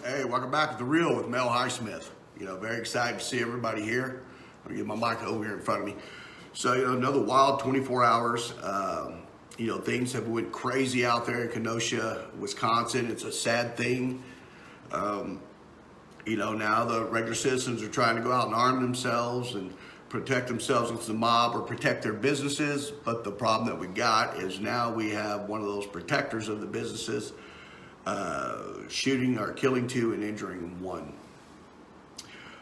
Hey, welcome back to The Real with Mel Highsmith. Very excited to see everybody here. I'm gonna get my mic over here in front of me. So, another wild 24 hours. Things have went crazy out there in Kenosha, Wisconsin. It's a sad thing. Now the regular citizens are trying to go out and arm themselves and protect themselves against the mob or protect their businesses. But the problem that we got is now we have one of those protectors of the businesses shooting or killing two and injuring one.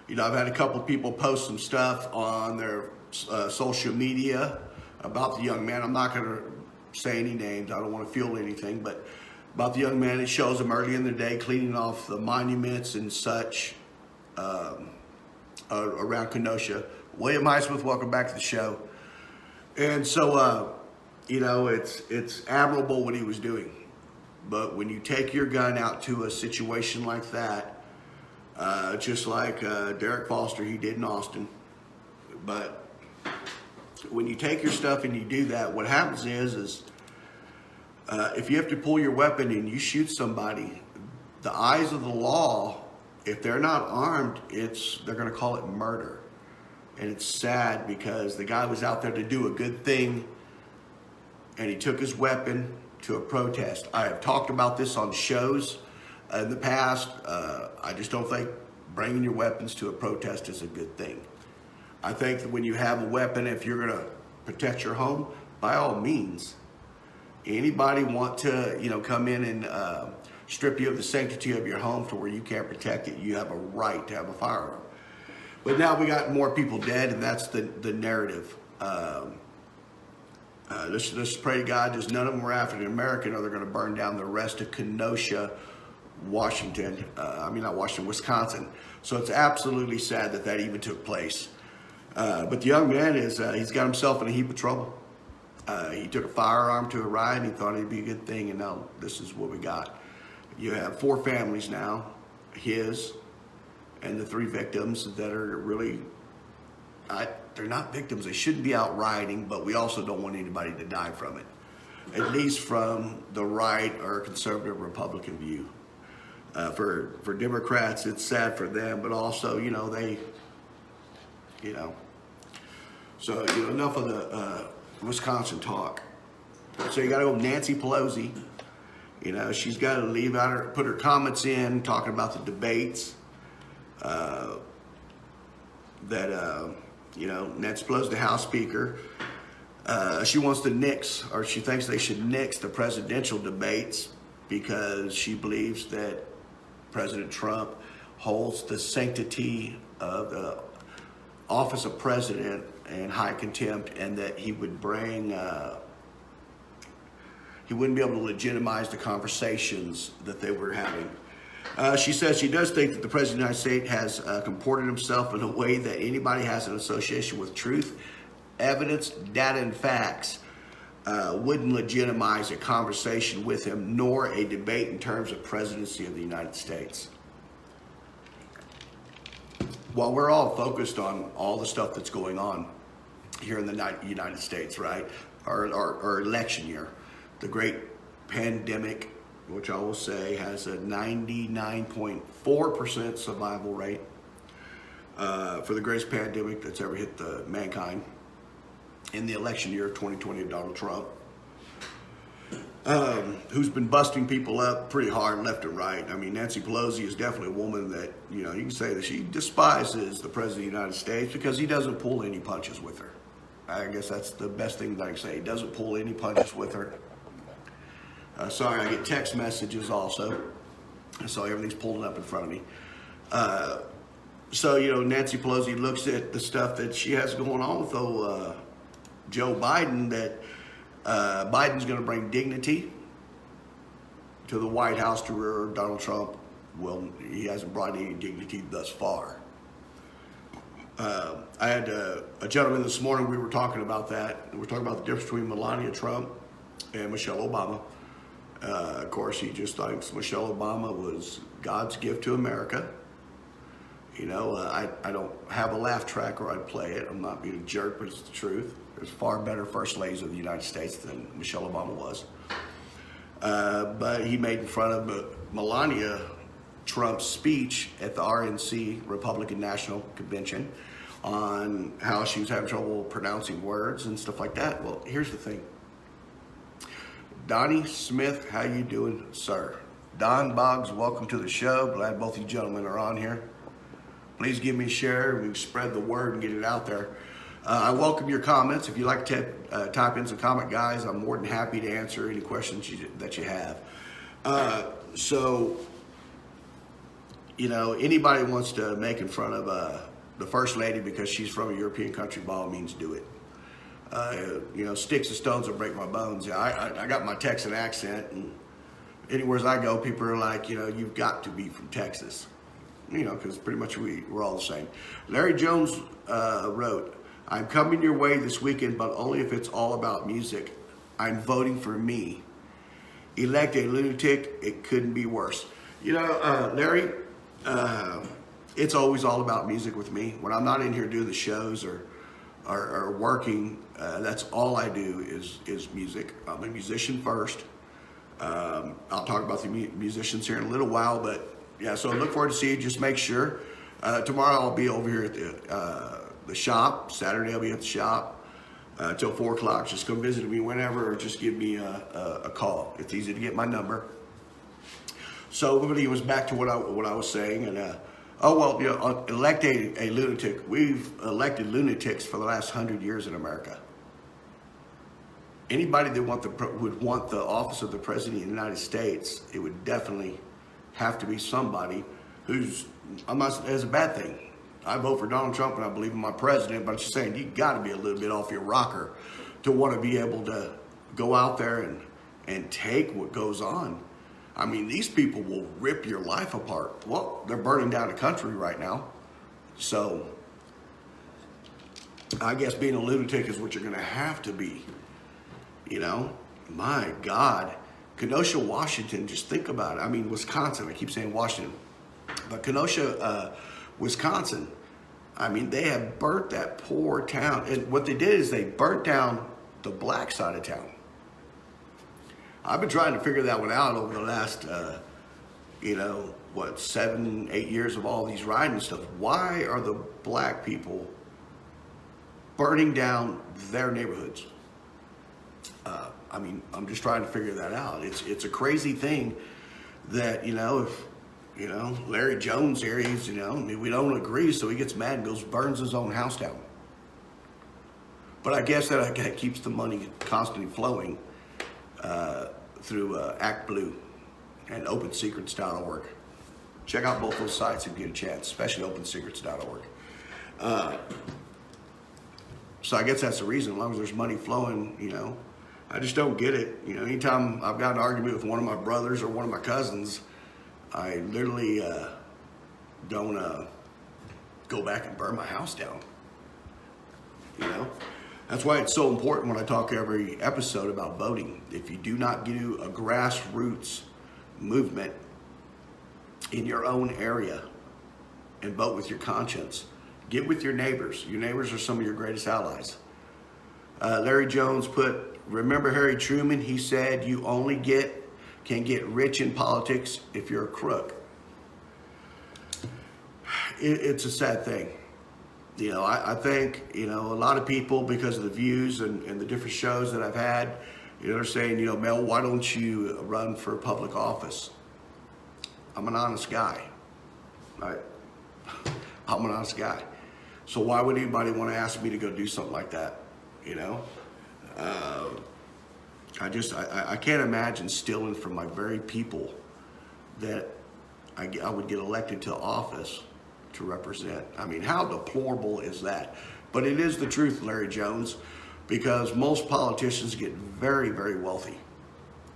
I've had a couple of people post some stuff on their social media about the young man. I'm not going to say any names. I don't want to fuel anything, but about the young man, it shows him early in the day cleaning off the monuments and such around Kenosha. William Highsmith, welcome back to the show. And so, it's admirable what he was doing. But when you take your gun out to a situation like that, just like Derek Foster, he did in Austin. But when you take your stuff and you do that, what happens is if you have to pull your weapon and you shoot somebody, the eyes of the law, if they're not armed, they're going to call it murder. And it's sad because the guy was out there to do a good thing, and he took his weapon to a protest. I have talked about this on shows in the past. I just don't think bringing your weapons to a protest is a good thing. I think that when you have a weapon, if you're going to protect your home, by all means. Anybody want to, come in and strip you of the sanctity of your home to where you can't protect it, you have a right to have a firearm. But now we got more people dead, and that's the narrative. Let's pray to God, just none of them were African American, or they're going to burn down the rest of Kenosha, Wisconsin. So it's absolutely sad that even took place. But the young man he's got himself in a heap of trouble. He took a firearm to a riot, and he thought it'd be a good thing, and now this is what we got. You have 4 families now, his and the 3 victims that are really, they're not victims. They shouldn't be out rioting, but we also don't want anybody to die from it, at least from the right or conservative Republican view. For Democrats, it's sad for them, but also, So, enough of the Wisconsin talk. So you got to go Nancy Pelosi. She's got to put her comments in, talking about the debates. Nancy Pelosi, the House Speaker, she wants to nix, or she thinks they should nix the presidential debates because she believes that President Trump holds the sanctity of the office of president in high contempt, and that he would he wouldn't be able to legitimize the conversations that they were having. She says she does think that the President of the United States has comported himself in a way that anybody has an association with truth, evidence, data, and facts wouldn't legitimize a conversation with him, nor a debate in terms of presidency of the United States. While we're all focused on all the stuff that's going on here in the United States, right? Our election year, the great pandemic, which I will say has a 99.4% survival rate for the greatest pandemic that's ever hit mankind in the election year of 2020 of Donald Trump, who's been busting people up pretty hard left and right. I mean, Nancy Pelosi is definitely a woman that, you can say that she despises the President of the United States because he doesn't pull any punches with her. I guess that's the best thing that I can say. He doesn't pull any punches with her. Sorry, I get text messages also. So everything's pulling up in front of me. Nancy Pelosi looks at the stuff that she has going on with Joe Biden, that Biden's going to bring dignity to the White House to where Donald Trump, he hasn't brought any dignity thus far. I had a gentleman this morning, we were talking about that. We were talking about the difference between Melania Trump and Michelle Obama. Of course, he just thinks Michelle Obama was God's gift to America. I don't have a laugh track or I'd play it. I'm not being a jerk, but it's the truth. There's far better first ladies of the United States than Michelle Obama was. But he made fun of Melania Trump's speech at the RNC, Republican National Convention, on how she was having trouble pronouncing words and stuff like that. Well, here's the thing. Donnie Smith, how you doing, sir? Don Boggs, welcome to the show. Glad both you gentlemen are on here. Please give me a share. We can spread the word and get it out there. I welcome your comments. If you like to type in some comment, guys, I'm more than happy to answer any questions that you have. So, you know, anybody wants to make in front of the First Lady because she's from a European country, by all means, do it. You know, sticks and stones will break my bones. Yeah, I got my Texan accent, and anywhere I go, people are like, you know, you've got to be from Texas. You know, because pretty much we're all the same. Larry Jones wrote, I'm coming your way this weekend, but only if it's all about music. I'm voting for me. Elect a lunatic, it couldn't be worse. You know, Larry, it's always all about music with me. When I'm not in here doing the shows or working, that's all I do is music. I'm a musician first. I'll talk about the musicians here in a little while, but yeah, so I look forward to see you. Just make sure. Tomorrow I'll be over here at the shop. Saturday I'll be at the shop till 4 o'clock. Just come visit me whenever, or just give me a call. It's easy to get my number. So everybody was back to what I was saying, and oh well, you know, elect a lunatic. We've elected lunatics for the last 100 years in America. Anybody that would want the office of the President of the United States, it would definitely have to be somebody who's, I'm not, as a bad thing. I vote for Donald Trump and I believe in my president, but I'm just saying you got to be a little bit off your rocker to want to be able to go out there and take what goes on. I mean, these people will rip your life apart. Well, they're burning down the country right now. So I guess being a lunatic is what you're going to have to be. You know, my God. Kenosha, Washington, just think about it. I mean, Wisconsin, I keep saying Washington, but Kenosha, Wisconsin, I mean, they have burnt that poor town. And what they did is they burnt down the black side of town. I've been trying to figure that one out over the last, you know, what, 7, 8 years of all these rioting and stuff. Why are the black people burning down their neighborhoods? I mean, I'm just trying to figure that out. It's a crazy thing that, you know, if, you know, Larry Jones here, he's, you know, I mean, we don't agree, so he gets mad and goes burns his own house down. But I guess that keeps the money constantly flowing through Act Blue and OpenSecrets.org. Check out both those sites if you get a chance, especially OpenSecrets.org. So I guess that's the reason. As long as there's money flowing, you know, I just don't get it. You know, anytime I've got an argument with one of my brothers or one of my cousins, I literally don't go back and burn my house down. You know, that's why it's so important when I talk every episode about voting. If you do not do a grassroots movement in your own area and vote with your conscience, get with your neighbors. Your neighbors are some of your greatest allies. Larry Jones put, remember Harry Truman? He said, you only can get rich in politics if you're a crook. It's a sad thing. You know, I think, you know, a lot of people, because of the views and the different shows that I've had, you know, they're saying, you know, Mel, why don't you run for public office? I'm an honest guy. Right? I'm an honest guy. So why would anybody want to ask me to go do something like that? You know? I can't imagine stealing from my very people that I would get elected to office to represent. I mean, how deplorable is that? But it is the truth, Larry Jones, because most politicians get very, very wealthy.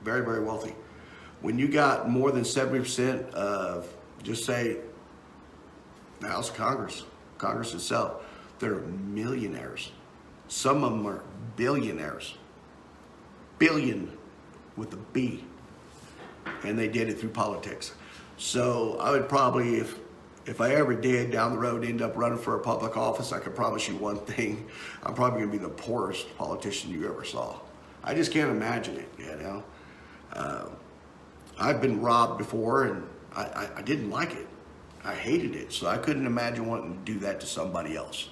Very, very wealthy. When you got more than 70% of, just say, the House of Congress itself, they're millionaires. Some of them are billionaires. Billion with a B. And they did it through politics. So I would probably, if I ever did down the road end up running for a public office, I could promise you one thing. I'm probably going to be the poorest politician you ever saw. I just can't imagine it, you know. I've been robbed before, and I didn't like it. I hated it. So I couldn't imagine wanting to do that to somebody else.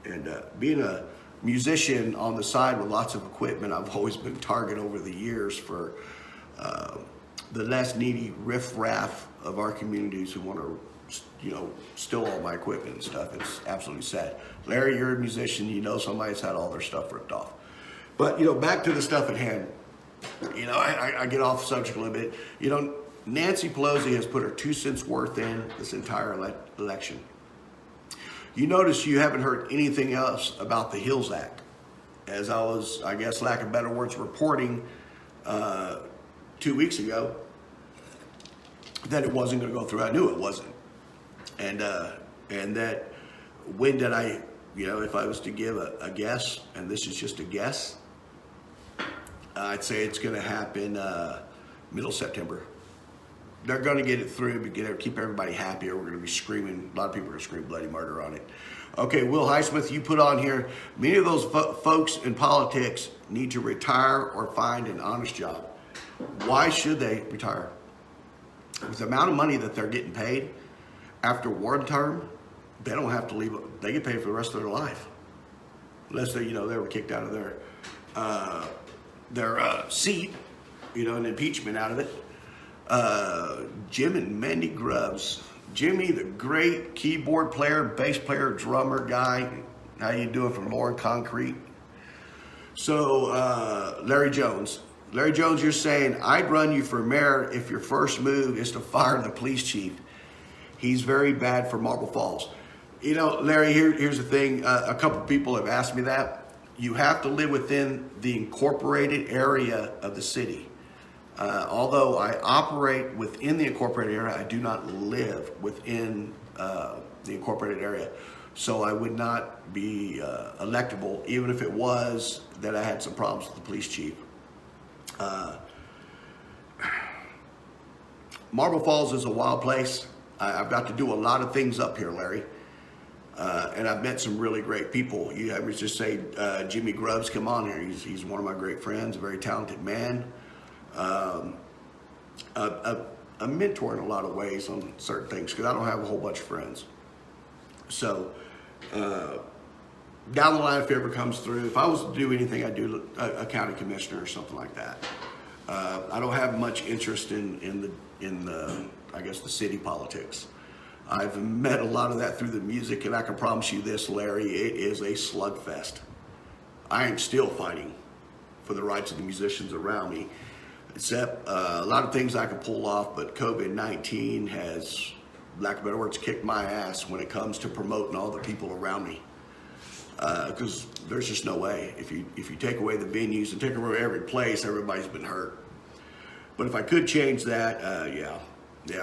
And being a musician on the side with lots of equipment, I've always been target over the years for the less needy riff-raff of our communities who want to, steal all my equipment and stuff. It's absolutely sad. Larry, you're a musician. You know somebody's had all their stuff ripped off. But, back to the stuff at hand. I get off subject a little bit. Nancy Pelosi has put her 2 cents worth in this entire election. You notice you haven't heard anything else about the HILls Act. As I was, I guess, lack of better words, reporting 2 weeks ago that it wasn't going to go through. I knew it wasn't. And that when did I, if I was to give a guess, and this is just a guess, I'd say it's going to happen middle September. They're going to get it through, but keep everybody happy, or we're going to be screaming. A lot of people are going to scream bloody murder on it. Okay, Will Highsmith, you put on here, many of those folks in politics need to retire or find an honest job. Why should they retire? With the amount of money that they're getting paid after one term, they don't have to leave. They get paid for the rest of their life, unless they were kicked out of their seat, an impeachment out of it. Jim and Mandy Grubbs. Jimmy, the great keyboard player, bass player, drummer guy. How you doing from Lauren Concrete? So, Larry Jones. Larry Jones, you're saying, I'd run you for mayor if your first move is to fire the police chief. He's very bad for Marble Falls. Larry, here's the thing. A couple people have asked me that. You have to live within the incorporated area of the city. Although I operate within the incorporated area, I do not live within the incorporated area. So I would not be electable, even if it was that I had some problems with the police chief. Marble Falls is a wild place. I've got to do a lot of things up here, Larry. And I've met some really great people. You have me just say, Jimmy Grubbs, come on here. He's one of my great friends, a very talented man. A mentor in a lot of ways on certain things, because I don't have a whole bunch of friends. So down the line, if it ever comes through, if I was to do anything, I'd do a county commissioner or something like that. I don't have much interest in the I guess the city politics. I've met a lot of that through the music, and I can promise you this, Larry, it is a slugfest. I am still fighting for the rights of the musicians around me. Except a lot of things I can pull off, but COVID-19 has, lack of better words, kicked my ass when it comes to promoting all the people around me. Because there's just no way. If you take away the venues and take away every place, everybody's been hurt. But if I could change that, yeah.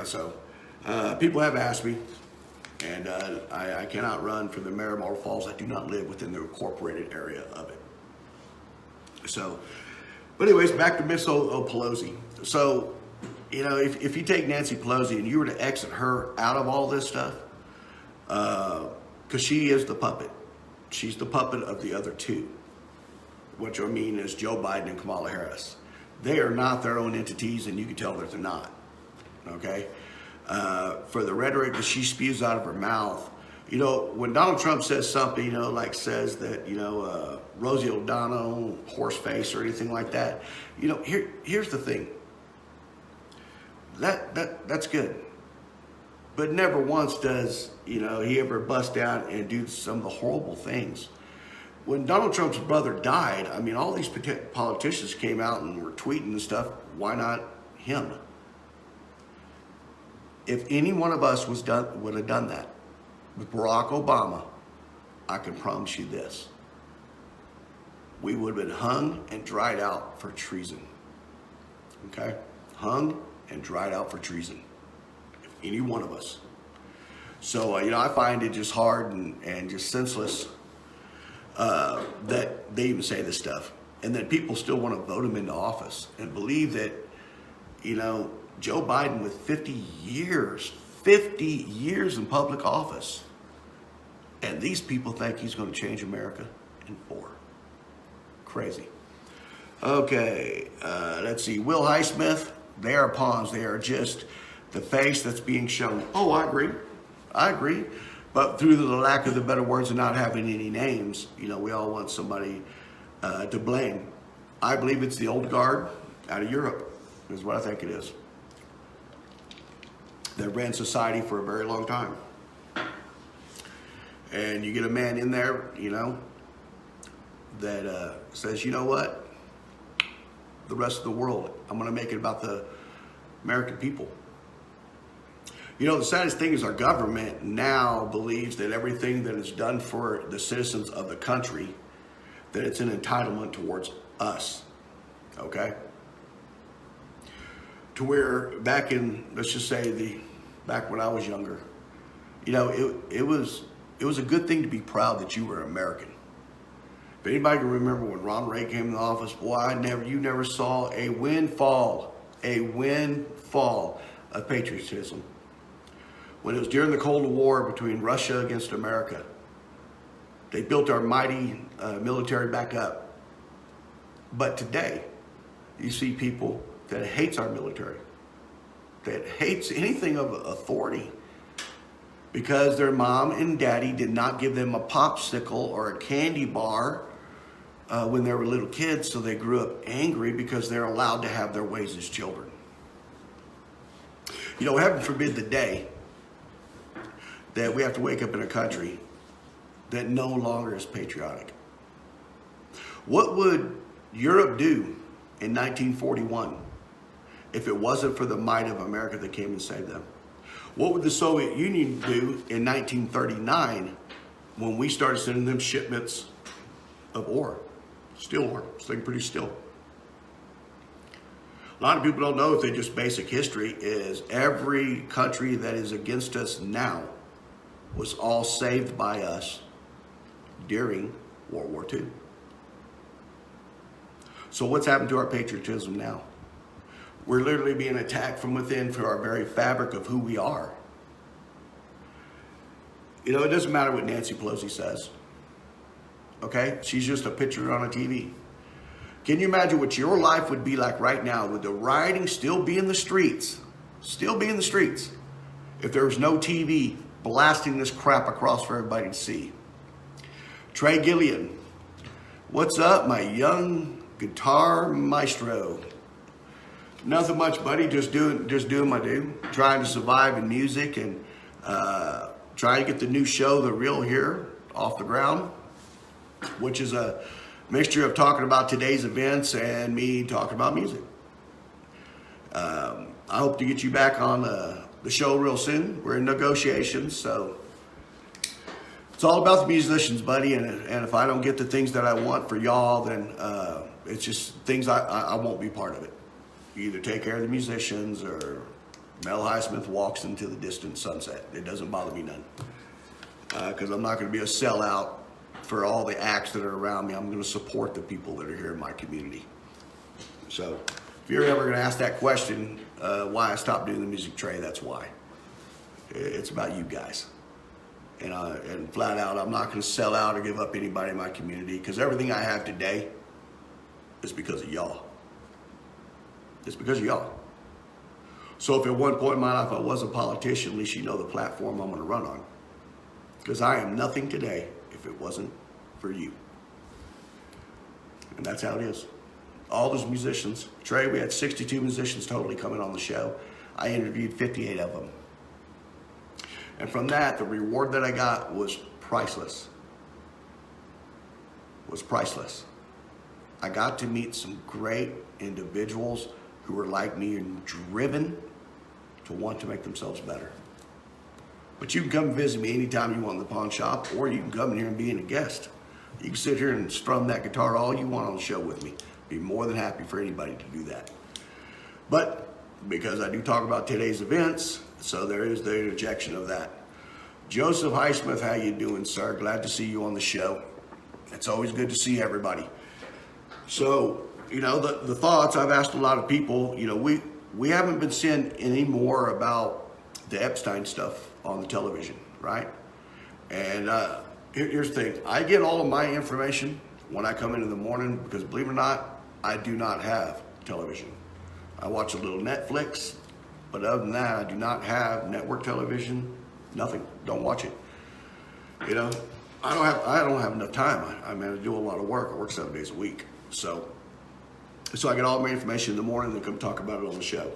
So people have asked me, and I cannot run for the mayor of Marble Falls. I do not live within the incorporated area of it. So. But anyways, back to Miss Pelosi. So, if you take Nancy Pelosi and you were to exit her out of all this stuff, because she is the puppet. She's the puppet of the other two, which I mean is Joe Biden and Kamala Harris. They are not their own entities, and you can tell that they're not, okay? For the rhetoric that she spews out of her mouth, when Donald Trump says something, says that, Rosie O'Donnell, horseface, or anything like that, here's the thing. That's good. But never once does, he ever bust down and do some of the horrible things. When Donald Trump's brother died, all these politicians came out and were tweeting and stuff. Why not him? If any one of us would have done that with Barack Obama, I can promise you this. We would have been hung and dried out for treason. Okay? Hung and dried out for treason. If any one of us. So, I find it just hard and just senseless that they even say this stuff. And that people still want to vote him into office and believe that, Joe Biden with 50 years in public office. And these people think he's going to change America in 4. Crazy. Okay, let's see. Will Highsmith, they are pawns. They are just the face that's being shown. Oh, I agree. I agree. But through the lack of the better words and not having any names, we all want somebody to blame. I believe it's the old guard out of Europe, is what I think it is. That ran society for a very long time. And you get a man in there, that says, you know what? The rest of the world, I'm going to make it about the American people. The saddest thing is our government now believes that everything that is done for the citizens of the country, that it's an entitlement towards us, okay? To where back in, let's just say back when I was younger, it was a good thing to be proud that you were American. If anybody can remember when Ronald Reagan came into office, boy, you never saw a windfall of patriotism. When it was during the Cold War between Russia against America, they built our mighty military back up. But today, you see people that hates our military, that hates anything of authority, because their mom and daddy did not give them a popsicle or a candy bar when they were little kids, so they grew up angry because they're allowed to have their ways as children. Heaven forbid the day that we have to wake up in a country that no longer is patriotic. What would Europe do in 1941 if it wasn't for the might of America that came and saved them? What would the Soviet Union do in 1939 when we started sending them shipments of ore, steel ore, staying pretty still? A lot of people don't know, if they just basic history, is every country that is against us now was all saved by us during World War II. So what's happened to our patriotism now? We're literally being attacked from within for our very fabric of who we are. It doesn't matter what Nancy Pelosi says. Okay? She's just a picture on a TV. Can you imagine what your life would be like right now with the rioting still be in the streets? Still be in the streets. If there was no TV blasting this crap across for everybody to see. Trey Gillian, what's up, my young guitar maestro? Nothing much, buddy. Just doing my due. Trying to survive in music and trying to get the new show, The Real Here, off the ground, which is a mixture of talking about today's events and me talking about music. I hope to get you back on the show real soon. We're in negotiations, so it's all about the musicians, buddy. And if I don't get the things that I want for y'all, then it's just things I won't be part of it. You either take care of the musicians or Mel Highsmith walks into the distant sunset. It doesn't bother me none. Because I'm not going to be a sellout for all the acts that are around me. I'm going to support the people that are here in my community. So if you're ever going to ask that question, why I stopped doing the music, Trey, that's why. It's about you guys. And flat out, I'm not going to sell out or give up anybody in my community, because everything I have today is because of y'all. It's because of y'all. So if at one point in my life I was a politician, at least you know the platform I'm going to run on. Because I am nothing today if it wasn't for you. And that's how it is. All those musicians. Trey, we had 62 musicians totally coming on the show. I interviewed 58 of them. And from that, the reward that I got was priceless. Was priceless. I got to meet some great individuals who were like me and driven to want to make themselves better. But you can come visit me anytime you want in the pawn shop, or you can come in here and be a guest. You can sit here and strum that guitar all you want on the show with me. Be more than happy for anybody to do that. But because I do talk about today's events, so there is the interjection of that. Joseph Highsmith, how you doing, sir? Glad to see you on the show. It's always good to see everybody. So, the thoughts, I've asked a lot of people, we haven't been seeing any more about the Epstein stuff on the television, right? And here's the thing. I get all of my information when I come in the morning, because believe it or not, I do not have television. I watch a little Netflix, But other than that, I do not have network television, nothing. Don't watch it. You know, I don't have enough time. I mean, I do a lot of work. I work 7 days a week. So I get all my information in the morning and then come talk about it on the show.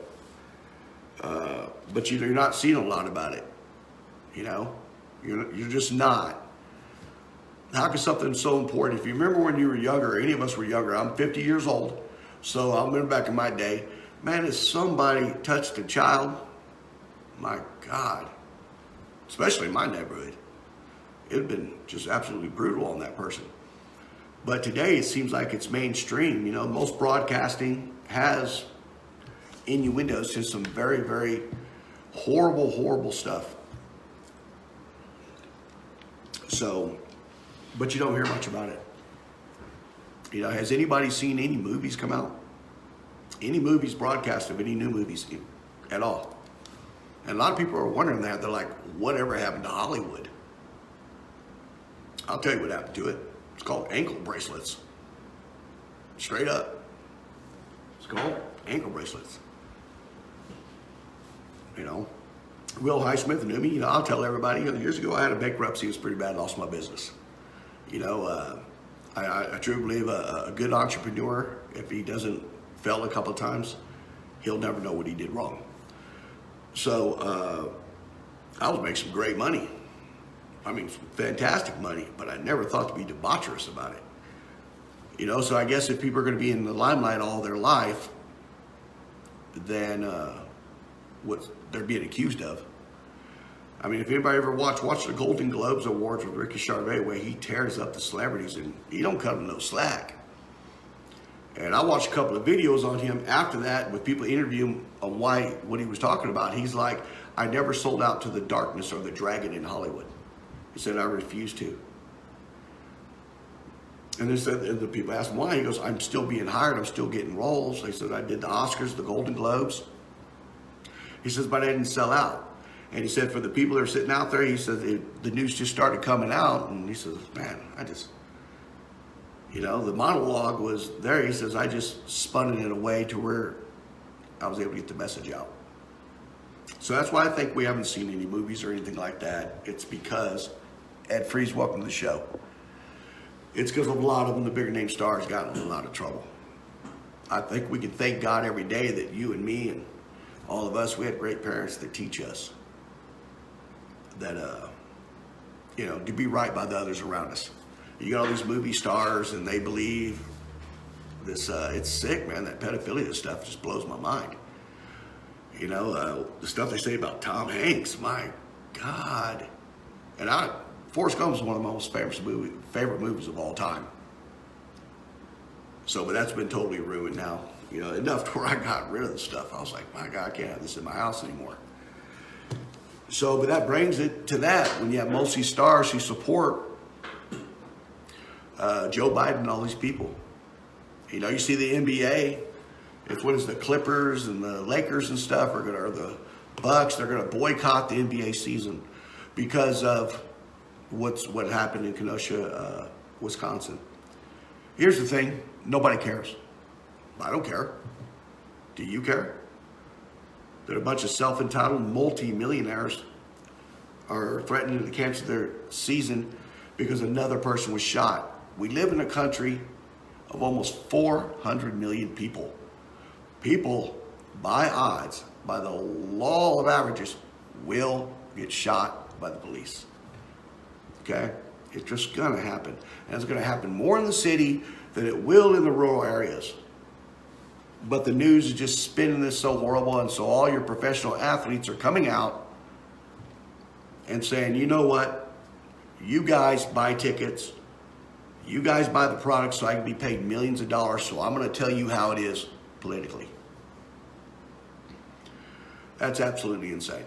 But you're not seeing a lot about it. You know, you're just not. How can something so important? If you remember when you were younger, any of us were younger. I'm 50 years old, so I remember back in my day. Man, if somebody touched a child, my God, especially in my neighborhood, it had been just absolutely brutal on that person. But today it seems like it's mainstream. You know, most broadcasting has innuendos to some very, very horrible, horrible stuff. So, but you don't hear much about it. You know, has anybody seen any movies come out? Any movies broadcast of any new movies at all? And a lot of people are wondering that. They're like, whatever happened to Hollywood? I'll tell you what happened to it. It's called ankle bracelets. Straight up. It's called ankle bracelets. You know, Mel Highsmith The Country, you know, I'll tell everybody, you know, years ago I had a bankruptcy. It was pretty bad. Lost my business. You know, I truly believe a good entrepreneur, if he doesn't fail a couple of times, he'll never know what he did wrong. So I was making some great money. I mean, some fantastic money, but I never thought to be debaucherous about it. You know, so I guess if people are going to be in the limelight all their life, then what they're being accused of. I mean, if anybody ever watch the Golden Globes Awards with Ricky Gervais, where he tears up the celebrities and he don't cut them no slack. And I watched a couple of videos on him after that with people interviewing him on what he was talking about. He's like, I never sold out to the darkness or the dragon in Hollywood. He said, I refuse to. And the people asked him why. He goes, I'm still being hired. I'm still getting roles. They said, I did the Oscars, the Golden Globes. He says, but I didn't sell out. And he said, for the people that are sitting out there, he said, the news just started coming out. And he says, man, you know, the monologue was there. He says, I just spun it in a way to where I was able to get the message out. So that's why I think we haven't seen any movies or anything like that. It's because Ed Freeze, welcome to the show. It's because a lot of them, the bigger name stars, got in a lot of trouble. I think we can thank God every day that you and me and all of us, we had great parents that teach us that, you know, to be right by the others around us. You got all these movie stars and they believe this, it's sick, man. That pedophilia stuff just blows my mind. You know, the stuff they say about Tom Hanks, my God. And Forrest Gump is one of my most favorite movies of all time. So, but that's been totally ruined now. You know, enough to where I got rid of the stuff. I was like, my God, I can't have this in my house anymore. So, but that brings it to that. When you have most of these stars who support Joe Biden and all these people. You know, you see the NBA. It's what is the Clippers and the Lakers and stuff or the Bucks. They're going to boycott the NBA season because of what happened in Kenosha, Wisconsin. Here's the thing: nobody cares. I don't care. Do you care? That a bunch of self-entitled multi-millionaires are threatening to cancel their season because another person was shot. We live in a country of almost 400 million people. People, by odds, by the law of averages, will get shot by the police. Okay? It's just going to happen. And it's going to happen more in the city than it will in the rural areas. But the news is just spinning this so horrible, and so all your professional athletes are coming out and saying, you know what? You guys buy tickets. You guys buy the product so I can be paid millions of dollars, so I'm going to tell you how it is politically. That's absolutely insane.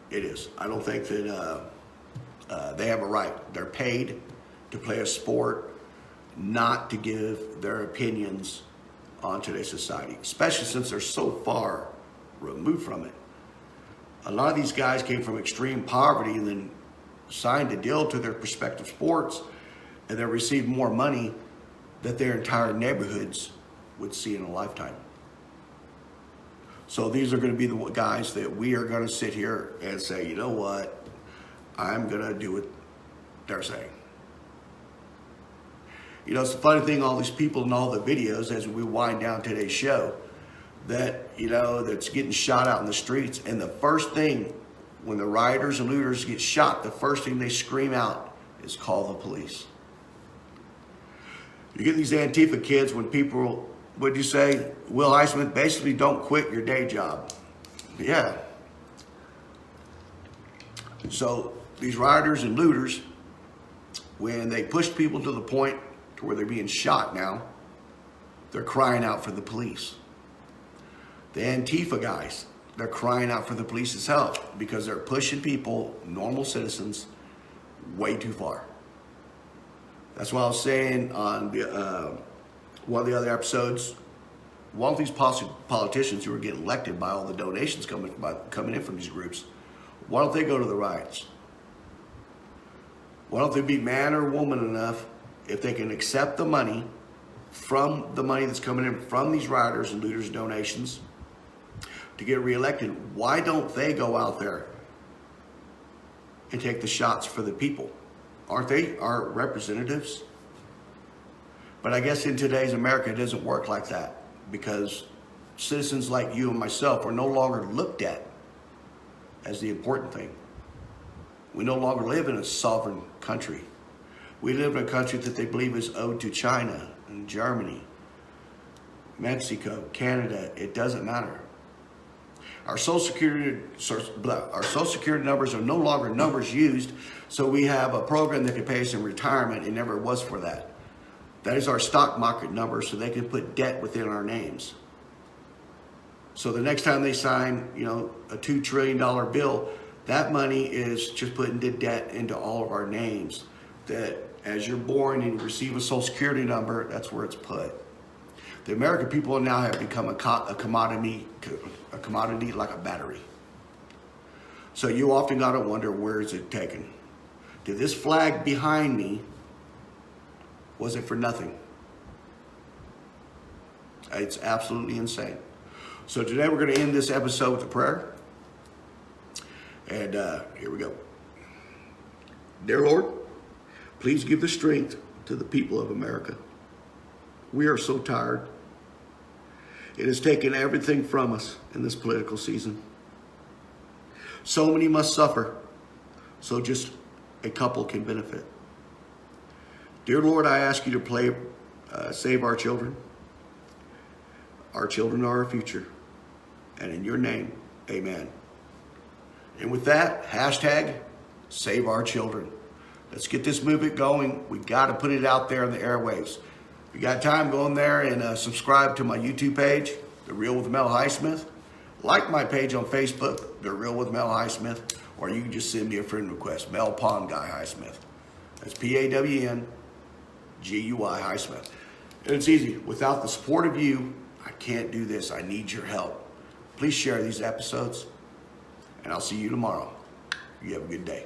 It is. I don't think that they have a right. They're paid to play a sport, not to give their opinions on today's society, especially since they're so far removed from it. A lot of these guys came from extreme poverty and then signed a deal to their respective sports, and they received more money that their entire neighborhoods would see in a lifetime. So these are going to be the guys that we are going to sit here and say, you know what, I'm going to do what they're saying. You know, it's the funny thing, all these people in all the videos, as we wind down today's show, that, you know, that's getting shot out in the streets. And the first thing, when the rioters and looters get shot, the first thing they scream out is call the police. You get these Antifa kids when people, what'd you say? Will Highsmith, basically don't quit your day job. Yeah. So these rioters and looters, when they push people to the point to where they're being shot now, they're crying out for the police. The Antifa guys, they're crying out for the police's help because they're pushing people, normal citizens, way too far. That's why I was saying on one of the other episodes, one of these politicians who are getting elected by all the donations coming in from these groups, why don't they go to the riots? Why don't they be man or woman enough, if they can accept the money from the money that's coming in from these rioters and looters donations to get reelected, why don't they go out there and take the shots for the people? Aren't they our representatives? But I guess in today's America, it doesn't work like that, because citizens like you and myself are no longer looked at as the important thing. We no longer live in a sovereign country. We live in a country that they believe is owed to China and Germany, Mexico, Canada. It doesn't matter. Our Social Security numbers are no longer numbers used, so we have a program that can pay us in retirement. It never was for that. That is our stock market number, so they can put debt within our names. So the next time they sign, you know, a $2 trillion bill, that money is just putting the debt into all of our names. That as you're born and you receive a Social Security number, that's where it's put. The American people now have become a commodity like a battery. So you often got to wonder, where is it taken? Did this flag behind me, was it for nothing? It's absolutely insane. So today we're going to end this episode with a prayer. And here we go. Dear Lord, please give the strength to the people of America. We are so tired. It has taken everything from us in this political season. So many must suffer, so just a couple can benefit. Dear Lord, I ask you to save our children. Our children are our future. And in your name, amen. And with that, hashtag save our children. Let's get this movement going. We got to put it out there on the airwaves. If you got time, go in there and subscribe to my YouTube page, The Real with Mel Highsmith. Like my page on Facebook, The Real with Mel Highsmith, or you can just send me a friend request, Mel Pond Guy Highsmith. That's PAWNGUI Highsmith. And it's easy. Without the support of you, I can't do this. I need your help. Please share these episodes, and I'll see you tomorrow. You have a good day.